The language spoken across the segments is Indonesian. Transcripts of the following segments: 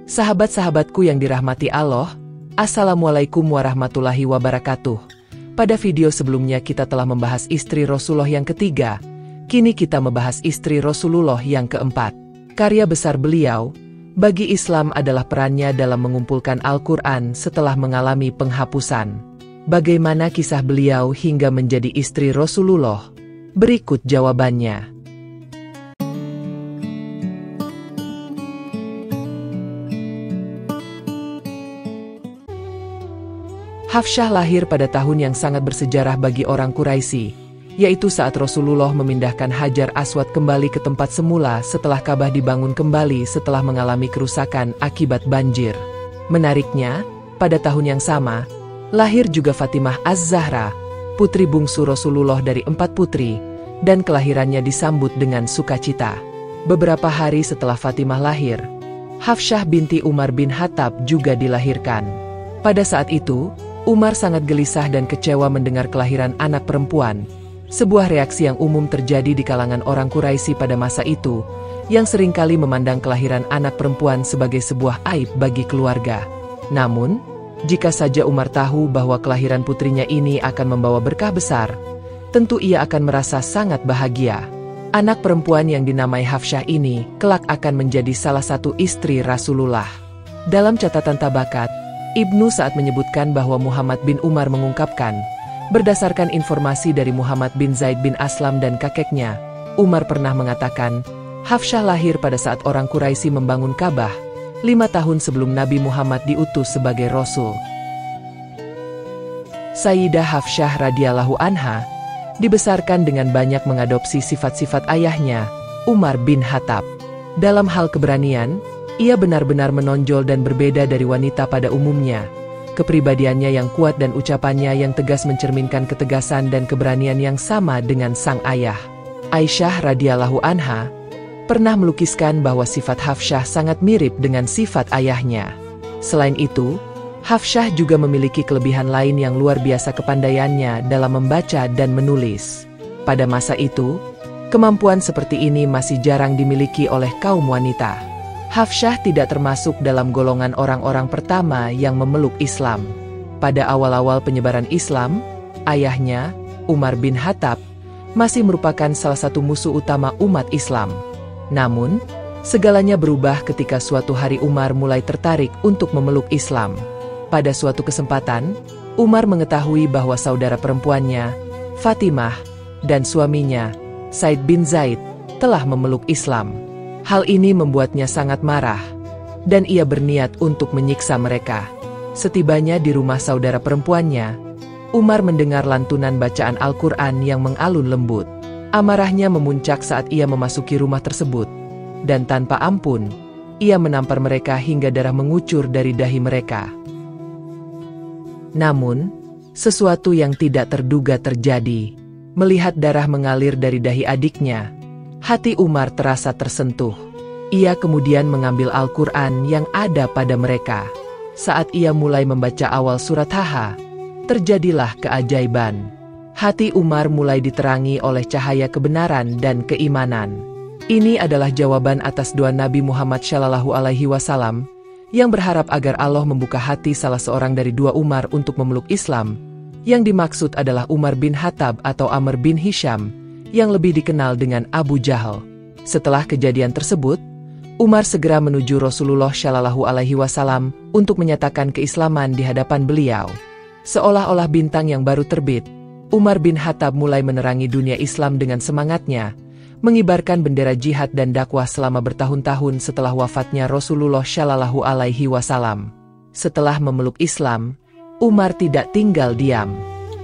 Sahabat-sahabatku yang dirahmati Allah, Assalamualaikum warahmatullahi wabarakatuh. Pada video sebelumnya kita telah membahas istri Rasulullah yang ketiga, kini kita membahas istri Rasulullah yang keempat. Karya besar beliau, bagi Islam adalah perannya dalam mengumpulkan Al-Quran setelah mengalami penghapusan. Bagaimana kisah beliau hingga menjadi istri Rasulullah? Berikut jawabannya. Hafsyah lahir pada tahun yang sangat bersejarah bagi orang Quraisy, yaitu saat Rasulullah memindahkan Hajar Aswad kembali ke tempat semula setelah Ka'bah dibangun kembali setelah mengalami kerusakan akibat banjir. Menariknya, pada tahun yang sama, lahir juga Fatimah Az-Zahra, putri bungsu Rasulullah dari 4 putri, dan kelahirannya disambut dengan sukacita. Beberapa hari setelah Fatimah lahir, Hafsyah binti Umar bin Khattab juga dilahirkan. Pada saat itu, Umar sangat gelisah dan kecewa mendengar kelahiran anak perempuan, sebuah reaksi yang umum terjadi di kalangan orang Quraisy pada masa itu, yang seringkali memandang kelahiran anak perempuan sebagai sebuah aib bagi keluarga. Namun, jika saja Umar tahu bahwa kelahiran putrinya ini akan membawa berkah besar, tentu ia akan merasa sangat bahagia. Anak perempuan yang dinamai Hafsyah ini kelak akan menjadi salah satu istri Rasulullah. Dalam catatan Tabakat, Ibnu Sa'ad menyebutkan bahwa Muhammad bin Umar mengungkapkan, berdasarkan informasi dari Muhammad bin Zaid bin Aslam dan kakeknya, Umar pernah mengatakan, Hafsyah lahir pada saat orang Quraisy membangun Ka'bah, 5 tahun sebelum Nabi Muhammad diutus sebagai Rasul. Sayyidah Hafsyah radhiyallahu anha dibesarkan dengan banyak mengadopsi sifat-sifat ayahnya, Umar bin Khattab. Dalam hal keberanian, ia benar-benar menonjol dan berbeda dari wanita pada umumnya. Kepribadiannya yang kuat dan ucapannya yang tegas mencerminkan ketegasan dan keberanian yang sama dengan sang ayah. Aisyah radhiyallahu anha pernah melukiskan bahwa sifat Hafsyah sangat mirip dengan sifat ayahnya. Selain itu, Hafsyah juga memiliki kelebihan lain yang luar biasa, kepandaiannya dalam membaca dan menulis. Pada masa itu, kemampuan seperti ini masih jarang dimiliki oleh kaum wanita. Hafsyah tidak termasuk dalam golongan orang-orang pertama yang memeluk Islam. Pada awal-awal penyebaran Islam, ayahnya, Umar bin Khattab, masih merupakan salah satu musuh utama umat Islam. Namun, segalanya berubah ketika suatu hari Umar mulai tertarik untuk memeluk Islam. Pada suatu kesempatan, Umar mengetahui bahwa saudara perempuannya, Fatimah, dan suaminya, Said bin Zaid, telah memeluk Islam. Hal ini membuatnya sangat marah, dan ia berniat untuk menyiksa mereka. Setibanya di rumah saudara perempuannya, Umar mendengar lantunan bacaan Al-Quran yang mengalun lembut. Amarahnya memuncak saat ia memasuki rumah tersebut, dan tanpa ampun, ia menampar mereka hingga darah mengucur dari dahi mereka. Namun, sesuatu yang tidak terduga terjadi. Melihat darah mengalir dari dahi adiknya, hati Umar terasa tersentuh. Ia kemudian mengambil Al-Quran yang ada pada mereka. Saat ia mulai membaca awal surat Taha, terjadilah keajaiban. Hati Umar mulai diterangi oleh cahaya kebenaran dan keimanan. Ini adalah jawaban atas doa Nabi Muhammad SAW yang berharap agar Allah membuka hati salah seorang dari dua Umar untuk memeluk Islam. Yang dimaksud adalah Umar bin Khattab atau Amr bin Hisham, yang lebih dikenal dengan Abu Jahal. Setelah kejadian tersebut, Umar segera menuju Rasulullah SAW untuk menyatakan keislaman di hadapan beliau. Seolah-olah bintang yang baru terbit, Umar bin Khattab mulai menerangi dunia Islam dengan semangatnya, mengibarkan bendera jihad dan dakwah selama bertahun-tahun setelah wafatnya Rasulullah SAW. Setelah memeluk Islam, Umar tidak tinggal diam.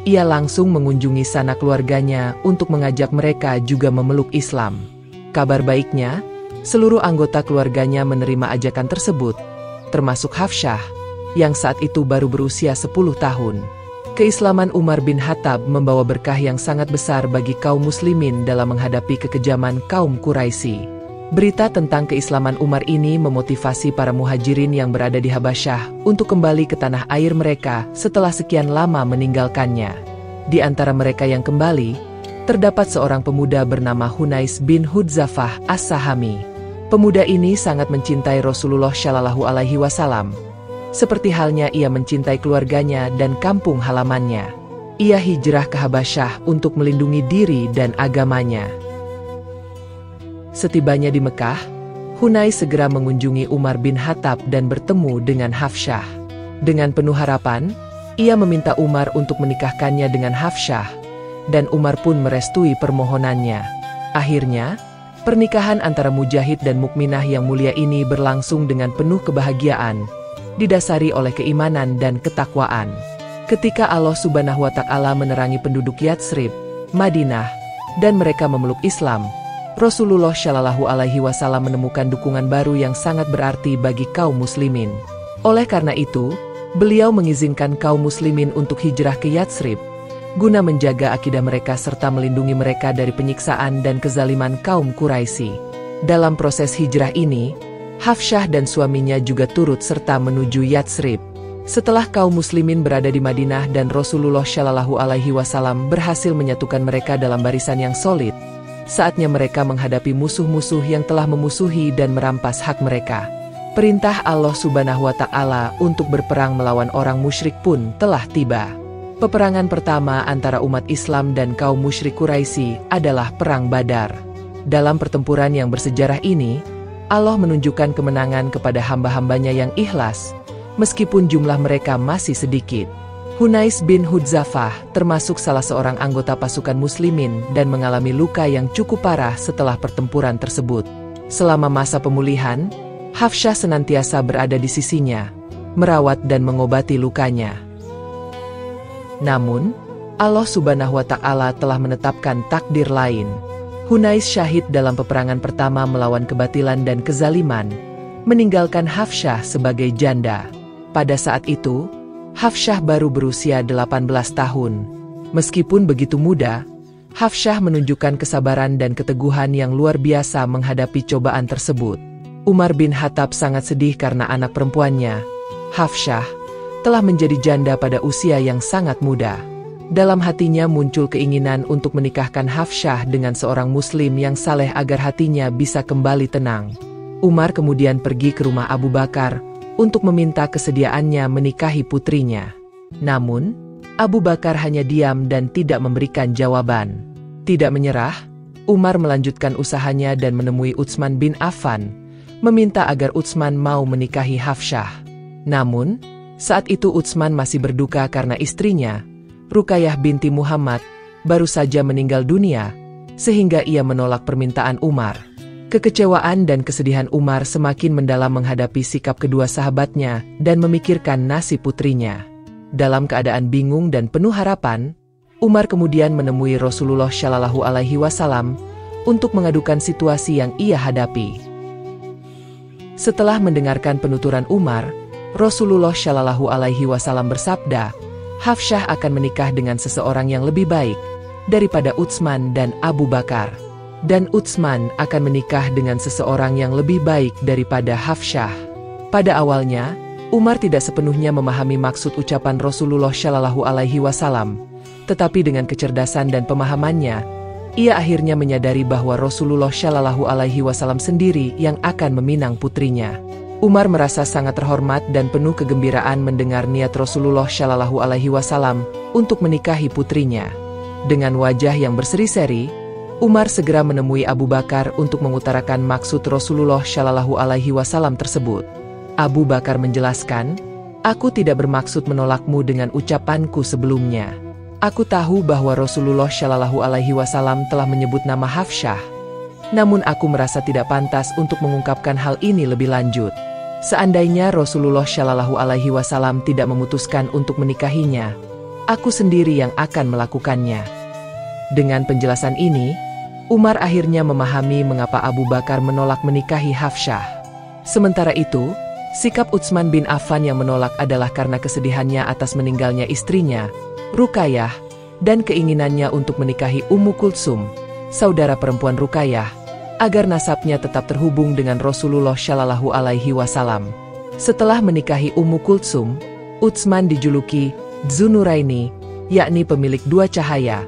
Ia langsung mengunjungi sanak keluarganya untuk mengajak mereka juga memeluk Islam. Kabar baiknya, seluruh anggota keluarganya menerima ajakan tersebut, termasuk Hafsyah, yang saat itu baru berusia 10 tahun. Keislaman Umar bin Khattab membawa berkah yang sangat besar bagi kaum muslimin dalam menghadapi kekejaman kaum Quraisy. Berita tentang keislaman Umar ini memotivasi para muhajirin yang berada di Habasyah untuk kembali ke tanah air mereka setelah sekian lama meninggalkannya. Di antara mereka yang kembali, terdapat seorang pemuda bernama Hunais bin Hudzafah As-Sahami. Pemuda ini sangat mencintai Rasulullah Shallallahu Alaihi Wasallam. Seperti halnya ia mencintai keluarganya dan kampung halamannya. Ia hijrah ke Habasyah untuk melindungi diri dan agamanya. Setibanya di Mekah, Hunais segera mengunjungi Umar bin Khattab dan bertemu dengan Hafsyah. Dengan penuh harapan, ia meminta Umar untuk menikahkannya dengan Hafsyah, dan Umar pun merestui permohonannya. Akhirnya, pernikahan antara Mujahid dan Mukminah yang mulia ini berlangsung dengan penuh kebahagiaan, didasari oleh keimanan dan ketakwaan. Ketika Allah Subhanahu wa Ta'ala menerangi penduduk Yatsrib, Madinah, dan mereka memeluk Islam, Rasulullah Shallallahu Alaihi Wasallam menemukan dukungan baru yang sangat berarti bagi kaum muslimin. Oleh karena itu, beliau mengizinkan kaum muslimin untuk hijrah ke Yatsrib, guna menjaga akidah mereka serta melindungi mereka dari penyiksaan dan kezaliman kaum Quraisy. Dalam proses hijrah ini, Hafsyah dan suaminya juga turut serta menuju Yatsrib. Setelah kaum muslimin berada di Madinah dan Rasulullah Shallallahu Alaihi Wasallam berhasil menyatukan mereka dalam barisan yang solid, saatnya mereka menghadapi musuh-musuh yang telah memusuhi dan merampas hak mereka. Perintah Allah Subhanahu wa Ta'ala untuk berperang melawan orang musyrik pun telah tiba. Peperangan pertama antara umat Islam dan kaum musyrik Quraisy adalah Perang Badar. Dalam pertempuran yang bersejarah ini, Allah menunjukkan kemenangan kepada hamba-hambanya yang ikhlas, meskipun jumlah mereka masih sedikit. Hunais bin Hudzafah termasuk salah seorang anggota pasukan muslimin dan mengalami luka yang cukup parah setelah pertempuran tersebut. Selama masa pemulihan, Hafsyah senantiasa berada di sisinya, merawat dan mengobati lukanya. Namun, Allah Subhanahu wa Ta'ala telah menetapkan takdir lain. Hunais syahid dalam peperangan pertama melawan kebatilan dan kezaliman, meninggalkan Hafsyah sebagai janda. Pada saat itu, Hafsyah baru berusia 18 tahun. Meskipun begitu muda, Hafsyah menunjukkan kesabaran dan keteguhan yang luar biasa menghadapi cobaan tersebut. Umar bin Khattab sangat sedih karena anak perempuannya, Hafsyah, telah menjadi janda pada usia yang sangat muda. Dalam hatinya muncul keinginan untuk menikahkan Hafsyah dengan seorang muslim yang saleh agar hatinya bisa kembali tenang. Umar kemudian pergi ke rumah Abu Bakar untuk meminta kesediaannya menikahi putrinya. Namun, Abu Bakar hanya diam dan tidak memberikan jawaban. Tidak menyerah, Umar melanjutkan usahanya dan menemui Utsman bin Affan, meminta agar Utsman mau menikahi Hafsyah. Namun, saat itu Utsman masih berduka karena istrinya, Ruqayyah binti Muhammad, baru saja meninggal dunia, sehingga ia menolak permintaan Umar. Kekecewaan dan kesedihan Umar semakin mendalam menghadapi sikap kedua sahabatnya dan memikirkan nasib putrinya. Dalam keadaan bingung dan penuh harapan, Umar kemudian menemui Rasulullah Shallallahu Alaihi Wasallam untuk mengadukan situasi yang ia hadapi. Setelah mendengarkan penuturan Umar, Rasulullah Shallallahu Alaihi Wasallam bersabda, Hafsyah akan menikah dengan seseorang yang lebih baik daripada Utsman dan Abu Bakar. Dan Utsman akan menikah dengan seseorang yang lebih baik daripada Hafsyah. Pada awalnya, Umar tidak sepenuhnya memahami maksud ucapan Rasulullah Shallallahu Alaihi Wasallam, tetapi dengan kecerdasan dan pemahamannya, ia akhirnya menyadari bahwa Rasulullah Shallallahu Alaihi Wasallam sendiri yang akan meminang putrinya. Umar merasa sangat terhormat dan penuh kegembiraan mendengar niat Rasulullah Shallallahu Alaihi Wasallam untuk menikahi putrinya. Dengan wajah yang berseri-seri, Umar segera menemui Abu Bakar untuk mengutarakan maksud Rasulullah Shallallahu Alaihi Wasallam tersebut. Abu Bakar menjelaskan, "Aku tidak bermaksud menolakmu dengan ucapanku sebelumnya. Aku tahu bahwa Rasulullah Shallallahu Alaihi Wasallam telah menyebut nama Hafsyah. Namun aku merasa tidak pantas untuk mengungkapkan hal ini lebih lanjut. Seandainya Rasulullah Shallallahu Alaihi Wasallam tidak memutuskan untuk menikahinya, aku sendiri yang akan melakukannya." Dengan penjelasan ini, Umar akhirnya memahami mengapa Abu Bakar menolak menikahi Hafsyah. Sementara itu, sikap Utsman bin Affan yang menolak adalah karena kesedihannya atas meninggalnya istrinya, Ruqayyah, dan keinginannya untuk menikahi Ummu Kulsum, saudara perempuan Ruqayyah, agar nasabnya tetap terhubung dengan Rasulullah Shallallahu Alaihi Wasallam. Setelah menikahi Ummu Kulsum, Utsman dijuluki Dzunuraini, yakni pemilik dua cahaya,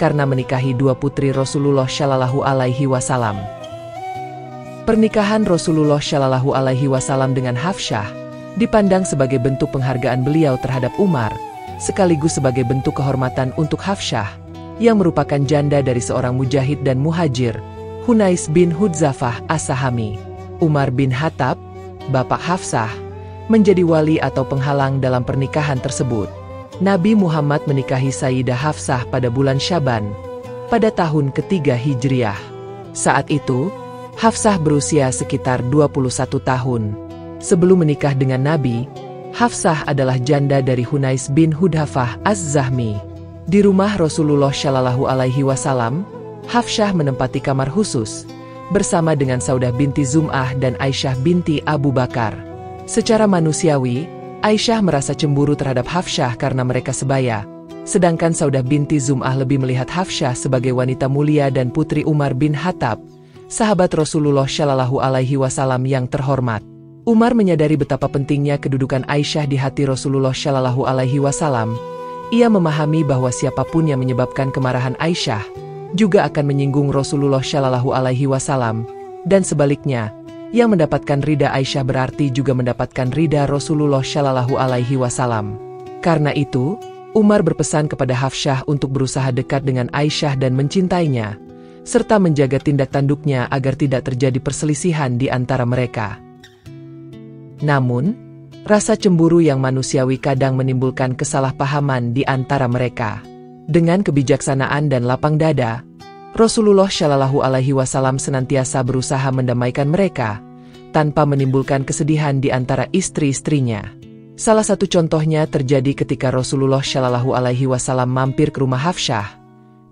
karena menikahi dua putri Rasulullah Shallallahu Alaihi Wasallam. Pernikahan Rasulullah Shallallahu Alaihi Wasallam dengan Hafsyah dipandang sebagai bentuk penghargaan beliau terhadap Umar, sekaligus sebagai bentuk kehormatan untuk Hafsyah, yang merupakan janda dari seorang mujahid dan muhajir, Hunais bin Hudzafah As-Sahami. Umar bin Khattab, bapak Hafsah, menjadi wali atau penghalang dalam pernikahan tersebut. Nabi Muhammad menikahi Sayyidah Hafsah pada bulan Syaban, pada tahun ketiga Hijriah. Saat itu, Hafsah berusia sekitar 21 tahun. Sebelum menikah dengan Nabi, Hafsah adalah janda dari Hunais bin Hudzafah Az-Zahmi. Di rumah Rasulullah Shallallahu Alaihi Wasallam, Hafsyah menempati kamar khusus, bersama dengan Saudah binti Zum'ah dan Aisyah binti Abu Bakar. Secara manusiawi, Aisyah merasa cemburu terhadap Hafsyah karena mereka sebaya, sedangkan Saudah binti Zum'ah lebih melihat Hafsyah sebagai wanita mulia dan putri Umar bin Khattab, sahabat Rasulullah Shallallahu Alaihi Wasallam yang terhormat. Umar menyadari betapa pentingnya kedudukan Aisyah di hati Rasulullah Shallallahu Alaihi Wasallam. Ia memahami bahwa siapapun yang menyebabkan kemarahan Aisyah juga akan menyinggung Rasulullah Shallallahu Alaihi Wasallam, dan sebaliknya, yang mendapatkan ridha Aisyah berarti juga mendapatkan ridha Rasulullah Shallallahu Alaihi Wasallam. Karena itu, Umar berpesan kepada Hafsyah untuk berusaha dekat dengan Aisyah dan mencintainya, serta menjaga tindak tanduknya agar tidak terjadi perselisihan di antara mereka. Namun, rasa cemburu yang manusiawi kadang menimbulkan kesalahpahaman di antara mereka. Dengan kebijaksanaan dan lapang dada, Rasulullah Shallallahu Alaihi Wasallam senantiasa berusaha mendamaikan mereka, tanpa menimbulkan kesedihan di antara istri-istrinya. Salah satu contohnya terjadi ketika Rasulullah Shallallahu Alaihi Wasallam mampir ke rumah Hafsyah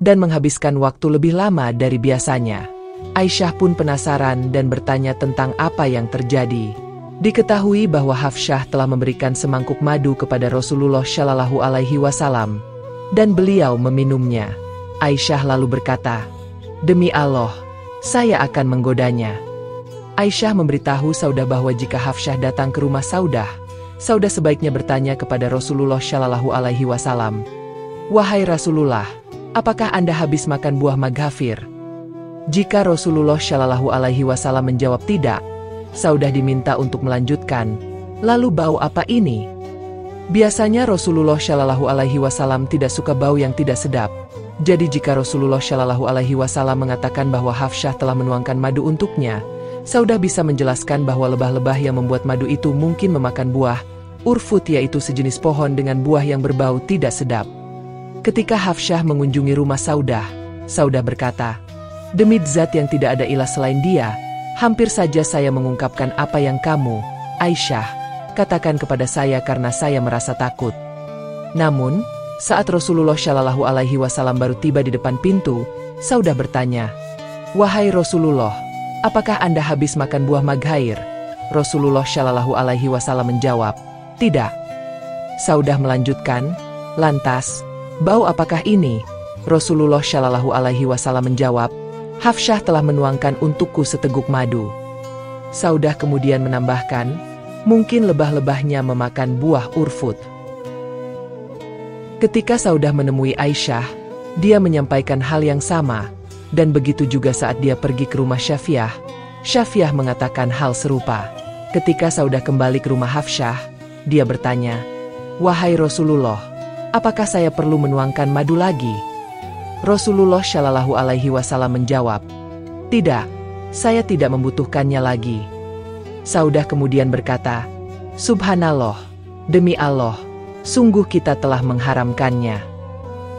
dan menghabiskan waktu lebih lama dari biasanya. Aisyah pun penasaran dan bertanya tentang apa yang terjadi. Diketahui bahwa Hafsyah telah memberikan semangkuk madu kepada Rasulullah Shallallahu Alaihi Wasallam, dan beliau meminumnya. Aisyah lalu berkata, "Demi Allah, saya akan menggodanya." Aisyah memberitahu Saudah bahwa jika Hafsyah datang ke rumah Saudah, Saudah sebaiknya bertanya kepada Rasulullah Shallallahu Alaihi Wasallam, "Wahai Rasulullah, apakah Anda habis makan buah maghafir?" Jika Rasulullah Shallallahu Alaihi Wasallam menjawab tidak, Saudah diminta untuk melanjutkan, "Lalu bau apa ini?" Biasanya Rasulullah Shallallahu Alaihi Wasallam tidak suka bau yang tidak sedap. Jadi jika Rasulullah Shallallahu Alaihi Wasallam mengatakan bahwa Hafsyah telah menuangkan madu untuknya, Saudah bisa menjelaskan bahwa lebah-lebah yang membuat madu itu mungkin memakan buah urfut, yaitu sejenis pohon dengan buah yang berbau tidak sedap. Ketika Hafsyah mengunjungi rumah Saudah, Saudah berkata, "Demi zat yang tidak ada ilah selain Dia, hampir saja saya mengungkapkan apa yang kamu, Aisyah, katakan kepada saya karena saya merasa takut." Namun, saat Rasulullah Shallallahu Alaihi Wasallam baru tiba di depan pintu, Saudah bertanya, "Wahai Rasulullah, apakah Anda habis makan buah maghair?" Rasulullah Shallallahu Alaihi Wasallam menjawab, "Tidak." Saudah melanjutkan, "Lantas, bau apakah ini?" Rasulullah Shallallahu Alaihi Wasallam menjawab, "Hafsyah telah menuangkan untukku seteguk madu." Saudah kemudian menambahkan, "Mungkin lebah-lebahnya memakan buah urfut." Ketika Saudah menemui Aisyah, dia menyampaikan hal yang sama, dan begitu juga saat dia pergi ke rumah Syafiah. Syafiah mengatakan hal serupa. Ketika Saudah kembali ke rumah Hafsyah, dia bertanya, "Wahai Rasulullah, apakah saya perlu menuangkan madu lagi?" Rasulullah Shallallahu Alaihi Wasallam menjawab, "Tidak, saya tidak membutuhkannya lagi." Saudah kemudian berkata, "Subhanallah, demi Allah, sungguh kita telah mengharamkannya."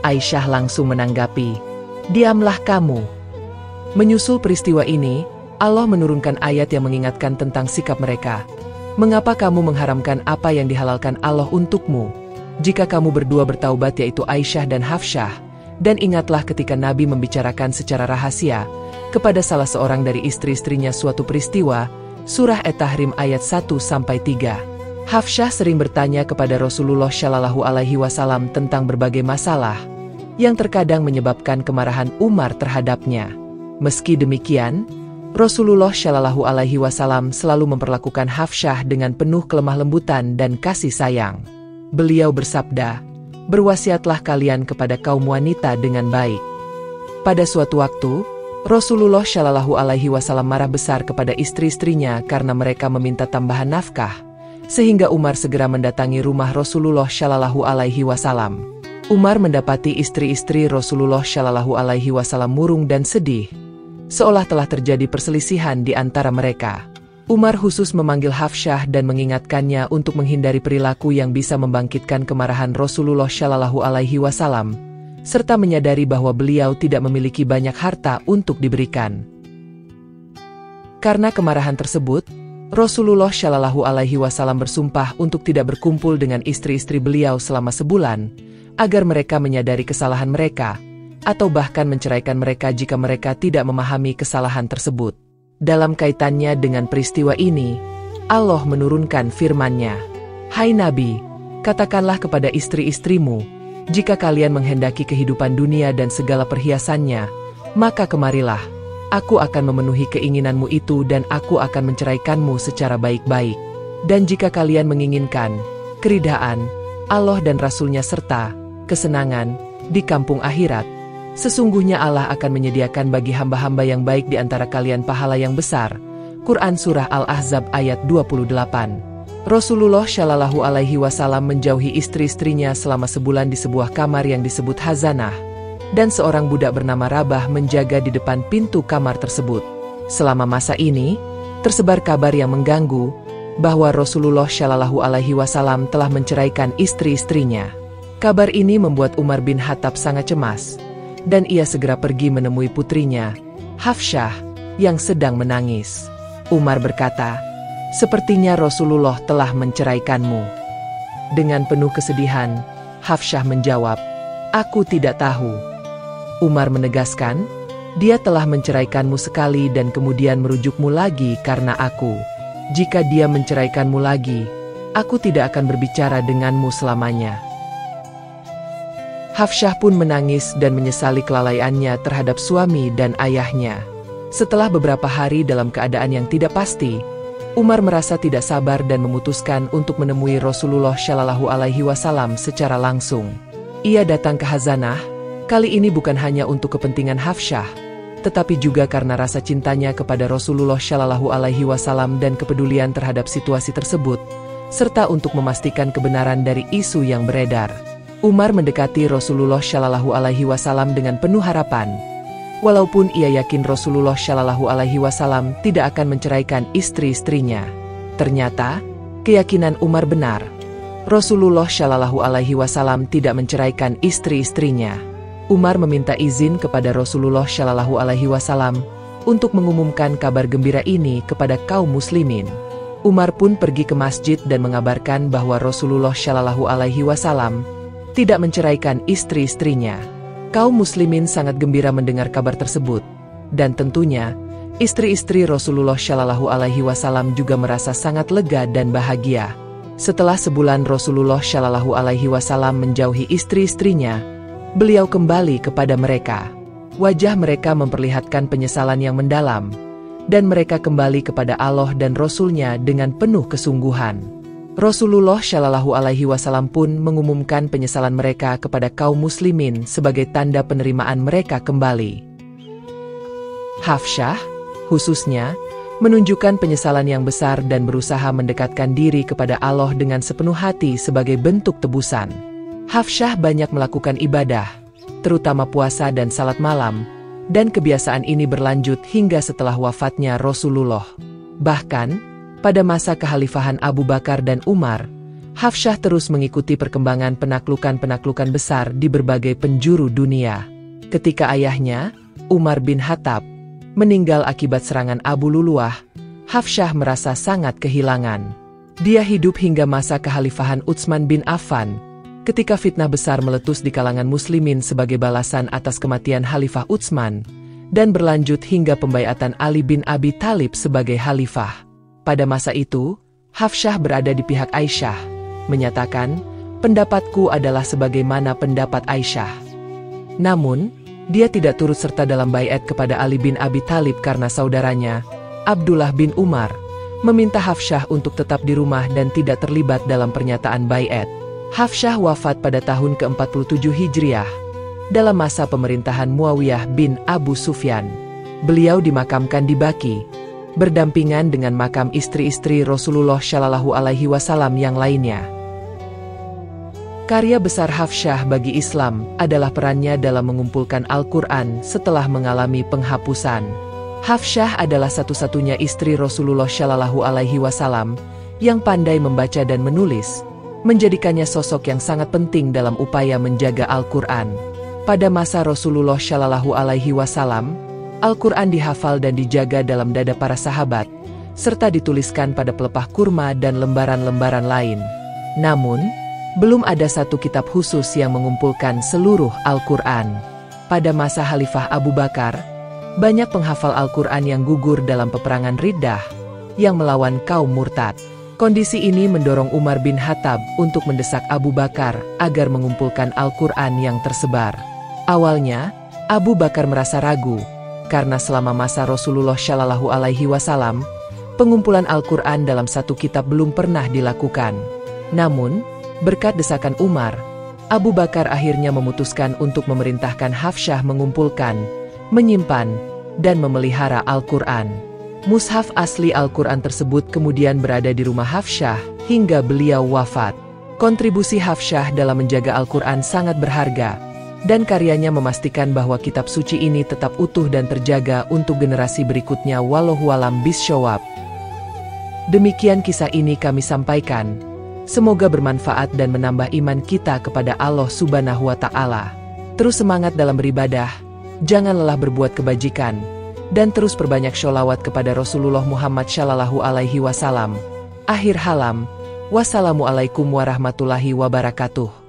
Aisyah langsung menanggapi, "Diamlah kamu." Menyusul peristiwa ini, Allah menurunkan ayat yang mengingatkan tentang sikap mereka. "Mengapa kamu mengharamkan apa yang dihalalkan Allah untukmu? Jika kamu berdua bertaubat," yaitu Aisyah dan Hafsyah, "dan ingatlah ketika Nabi membicarakan secara rahasia kepada salah seorang dari istri-istrinya suatu peristiwa." Surah At-Tahrim ayat 1-3. Hafsyah sering bertanya kepada Rasulullah Shallallahu Alaihi Wasallam tentang berbagai masalah yang terkadang menyebabkan kemarahan Umar terhadapnya. Meski demikian, Rasulullah Shallallahu Alaihi Wasallam selalu memperlakukan Hafsyah dengan penuh kelemah lembutan dan kasih sayang. Beliau bersabda, "Berwasiatlah kalian kepada kaum wanita dengan baik." Pada suatu waktu, Rasulullah Shallallahu Alaihi Wasallam marah besar kepada istri-istrinya karena mereka meminta tambahan nafkah, sehingga Umar segera mendatangi rumah Rasulullah Shallallahu Alaihi Wasallam. Umar mendapati istri-istri Rasulullah Shallallahu Alaihi Wasallam murung dan sedih, seolah telah terjadi perselisihan di antara mereka. Umar khusus memanggil Hafsyah dan mengingatkannya untuk menghindari perilaku yang bisa membangkitkan kemarahan Rasulullah Shallallahu Alaihi Wasallam, serta menyadari bahwa beliau tidak memiliki banyak harta untuk diberikan. Karena kemarahan tersebut, Rasulullah Shallallahu Alaihi Wasallam bersumpah untuk tidak berkumpul dengan istri-istri beliau selama sebulan, agar mereka menyadari kesalahan mereka, atau bahkan menceraikan mereka jika mereka tidak memahami kesalahan tersebut. Dalam kaitannya dengan peristiwa ini, Allah menurunkan firman-Nya, "Hai Nabi, katakanlah kepada istri-istrimu, jika kalian menghendaki kehidupan dunia dan segala perhiasannya, maka kemarilah, aku akan memenuhi keinginanmu itu dan aku akan menceraikanmu secara baik-baik. Dan jika kalian menginginkan keridhaan Allah dan Rasul-Nya serta kesenangan di kampung akhirat, sesungguhnya Allah akan menyediakan bagi hamba-hamba yang baik di antara kalian pahala yang besar." Quran Surah Al-Ahzab ayat 28. Rasulullah Shallallahu Alaihi Wasallam menjauhi istri-istrinya selama sebulan di sebuah kamar yang disebut Hazanah, dan seorang budak bernama Rabah menjaga di depan pintu kamar tersebut. Selama masa ini, tersebar kabar yang mengganggu bahwa Rasulullah Shallallahu Alaihi Wasallam telah menceraikan istri-istrinya. Kabar ini membuat Umar bin Khattab sangat cemas, dan ia segera pergi menemui putrinya, Hafsyah, yang sedang menangis. Umar berkata, "Sepertinya Rasulullah telah menceraikanmu." Dengan penuh kesedihan, Hafsyah menjawab, "Aku tidak tahu." Umar menegaskan, "Dia telah menceraikanmu sekali dan kemudian merujukmu lagi karena aku. Jika dia menceraikanmu lagi, aku tidak akan berbicara denganmu selamanya." Hafsyah pun menangis dan menyesali kelalaiannya terhadap suami dan ayahnya. Setelah beberapa hari dalam keadaan yang tidak pasti, Umar merasa tidak sabar dan memutuskan untuk menemui Rasulullah Shallallahu Alaihi Wasallam secara langsung. Ia datang ke Hazanah, kali ini bukan hanya untuk kepentingan Hafsyah, tetapi juga karena rasa cintanya kepada Rasulullah Shallallahu Alaihi Wasallam dan kepedulian terhadap situasi tersebut, serta untuk memastikan kebenaran dari isu yang beredar. Umar mendekati Rasulullah Shallallahu Alaihi Wasallam dengan penuh harapan, walaupun ia yakin Rasulullah Shallallahu Alaihi Wasallam tidak akan menceraikan istri-istrinya. Ternyata, keyakinan Umar benar. Rasulullah Shallallahu Alaihi Wasallam tidak menceraikan istri-istrinya. Umar meminta izin kepada Rasulullah Shallallahu Alaihi Wasallam untuk mengumumkan kabar gembira ini kepada kaum muslimin. Umar pun pergi ke masjid dan mengabarkan bahwa Rasulullah Shallallahu Alaihi Wasallam tidak menceraikan istri-istrinya. Kaum muslimin sangat gembira mendengar kabar tersebut, dan tentunya istri-istri Rasulullah Shallallahu Alaihi Wasallam juga merasa sangat lega dan bahagia. Setelah sebulan Rasulullah Shallallahu Alaihi Wasallam menjauhi istri-istrinya, beliau kembali kepada mereka. Wajah mereka memperlihatkan penyesalan yang mendalam, dan mereka kembali kepada Allah dan Rasul-Nya dengan penuh kesungguhan. Rasulullah Shallallahu Alaihi Wasallam pun mengumumkan penyesalan mereka kepada kaum muslimin sebagai tanda penerimaan mereka kembali. Hafsyah, khususnya, menunjukkan penyesalan yang besar dan berusaha mendekatkan diri kepada Allah dengan sepenuh hati sebagai bentuk tebusan. Hafsyah banyak melakukan ibadah, terutama puasa dan salat malam, dan kebiasaan ini berlanjut hingga setelah wafatnya Rasulullah. Bahkan, pada masa kekhalifahan Abu Bakar dan Umar, Hafsyah terus mengikuti perkembangan penaklukan-penaklukan besar di berbagai penjuru dunia. Ketika ayahnya, Umar bin Khattab, meninggal akibat serangan Abu Luluah, Hafsyah merasa sangat kehilangan. Dia hidup hingga masa kekhalifahan Utsman bin Affan, ketika fitnah besar meletus di kalangan muslimin sebagai balasan atas kematian Khalifah Utsman, dan berlanjut hingga pembaiatan Ali bin Abi Thalib sebagai khalifah. Pada masa itu, Hafsyah berada di pihak Aisyah, menyatakan, "Pendapatku adalah sebagaimana pendapat Aisyah." Namun, dia tidak turut serta dalam baiat kepada Ali bin Abi Thalib karena saudaranya, Abdullah bin Umar, meminta Hafsyah untuk tetap di rumah dan tidak terlibat dalam pernyataan baiat. Hafsyah wafat pada tahun ke-47 Hijriah, dalam masa pemerintahan Muawiyah bin Abu Sufyan. Beliau dimakamkan di Baqi, berdampingan dengan makam istri-istri Rasulullah Shallallahu Alaihi Wasallam yang lainnya. Karya besar Hafsyah bagi Islam adalah perannya dalam mengumpulkan Al-Quran setelah mengalami penghapusan. Hafsyah adalah satu-satunya istri Rasulullah Shallallahu Alaihi Wasallam yang pandai membaca dan menulis, menjadikannya sosok yang sangat penting dalam upaya menjaga Al-Quran. Pada masa Rasulullah Shallallahu Alaihi Wasallam, Al-Quran dihafal dan dijaga dalam dada para sahabat, serta dituliskan pada pelepah kurma dan lembaran-lembaran lain. Namun, belum ada satu kitab khusus yang mengumpulkan seluruh Al-Quran. Pada masa Khalifah Abu Bakar, banyak penghafal Al-Quran yang gugur dalam peperangan Riddah yang melawan kaum murtad. Kondisi ini mendorong Umar bin Khattab untuk mendesak Abu Bakar agar mengumpulkan Al-Quran yang tersebar. Awalnya, Abu Bakar merasa ragu, karena selama masa Rasulullah Shallallahu Alaihi Wasallam, pengumpulan Al-Quran dalam satu kitab belum pernah dilakukan. Namun, berkat desakan Umar, Abu Bakar akhirnya memutuskan untuk memerintahkan Hafsyah mengumpulkan, menyimpan, dan memelihara Al-Quran. Mushaf asli Al-Quran tersebut kemudian berada di rumah Hafsyah hingga beliau wafat. Kontribusi Hafsyah dalam menjaga Al-Quran sangat berharga, dan karyanya memastikan bahwa kitab suci ini tetap utuh dan terjaga untuk generasi berikutnya. Wallahu a'lam bishawab. Demikian kisah ini kami sampaikan. Semoga bermanfaat dan menambah iman kita kepada Allah Subhanahu wa Ta'ala. Terus semangat dalam beribadah, jangan lelah berbuat kebajikan, dan terus perbanyak sholawat kepada Rasulullah Muhammad Shallallahu Alaihi Wasallam. Akhir halam, wassalamualaikum warahmatullahi wabarakatuh.